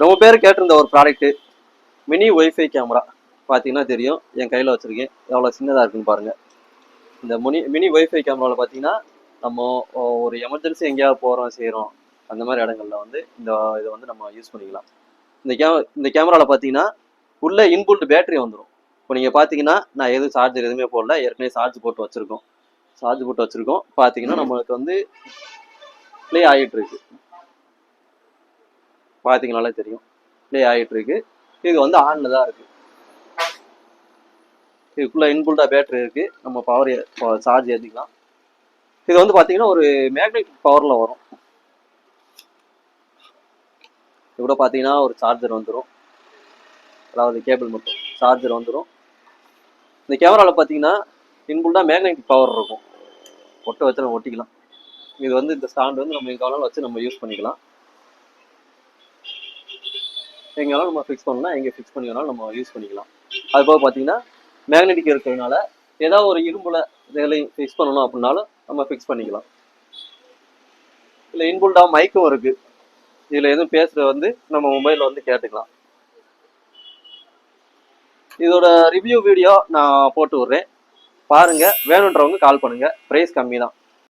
ரொம்ப பேர் கேட்டிருந்த ஒரு ப்ராடக்ட்டு மினி ஒய்ஃபை கேமரா. பார்த்தீங்கன்னா தெரியும், என் கையில் வச்சுருக்கேன் எவ்வளோ சின்னதாக இருக்குன்னு பாருங்கள். இந்த மினி ஒய்ஃபை கேமராவில் பார்த்தீங்கன்னா நம்ம ஒரு எமர்ஜென்சி எங்கேயாவது போகிறோம் செய்கிறோம் அந்த மாதிரி இடங்கள்ல வந்து இதை வந்து நம்ம யூஸ் பண்ணிக்கலாம். இந்த கேமராவில் பார்த்தீங்கன்னா உள்ள இன்புல்ட் பேட்டரி வந்துடும். இப்போ நீங்கள் பார்த்தீங்கன்னா நான் எதுவும் சார்ஜர் எதுவுமே போடல, ஏற்கனவே சார்ஜ் போட்டு வச்சுருக்கோம். பார்த்தீங்கன்னா நம்மளுக்கு வந்து ப்ளே ஆகிட்டு இருக்கு. பார்த்தீங்கனாலே தெரியும் ப்ளே ஆகிட்டு இருக்கு. இது வந்து ஆன்ல தான் இருக்கு. இதுக்குள்ள இன்புல்டா பேட்டரி இருக்கு, நம்ம பவர் சார்ஜ் ஏற்றிக்கலாம். இது வந்து பார்த்தீங்கன்னா ஒரு மேக்னெட்டிக் பவரில் வரும். இது கூட பார்த்தீங்கன்னா ஒரு சார்ஜர் வந்துடும், அதாவது கேபிள் மட்டும் சார்ஜர் வந்துடும். இந்த கேமராவில் பார்த்தீங்கன்னா இன்புல்டா மேக்னெட்டிக் பவர் இருக்கும், வச்சு நம்ம ஒட்டிக்கலாம். இது வந்து இந்த ஸ்டாண்ட் வந்து நம்ம எங்கே வச்சு நம்ம யூஸ் பண்ணிக்கலாம். எங்கேனாலும் நம்ம ஃபிக்ஸ் பண்ணலாம், எங்கே ஃபிக்ஸ் பண்ணி வேணாலும் நம்ம யூஸ் பண்ணிக்கலாம். அது போக பார்த்தீங்கன்னா மேக்னெட்டிக் இருக்கிறதுனால ஏதாவது ஒரு இரும்புல இதிலையும் ஃபிக்ஸ் பண்ணணும் அப்படின்னாலும் நம்ம ஃபிக்ஸ் பண்ணிக்கலாம். இதில் இன்புல்டாக மைக்கும் இருக்குது. இதில் எதுவும் பேசுகிறது வந்து நம்ம மொபைலில் வந்து கேட்டுக்கலாம். இதோட ரிவ்யூ வீடியோ நான் போட்டு விட்றேன், பாருங்கள். வேணுன்றவங்க கால் பண்ணுங்கள், ப்ரைஸ் கம்மி தான்.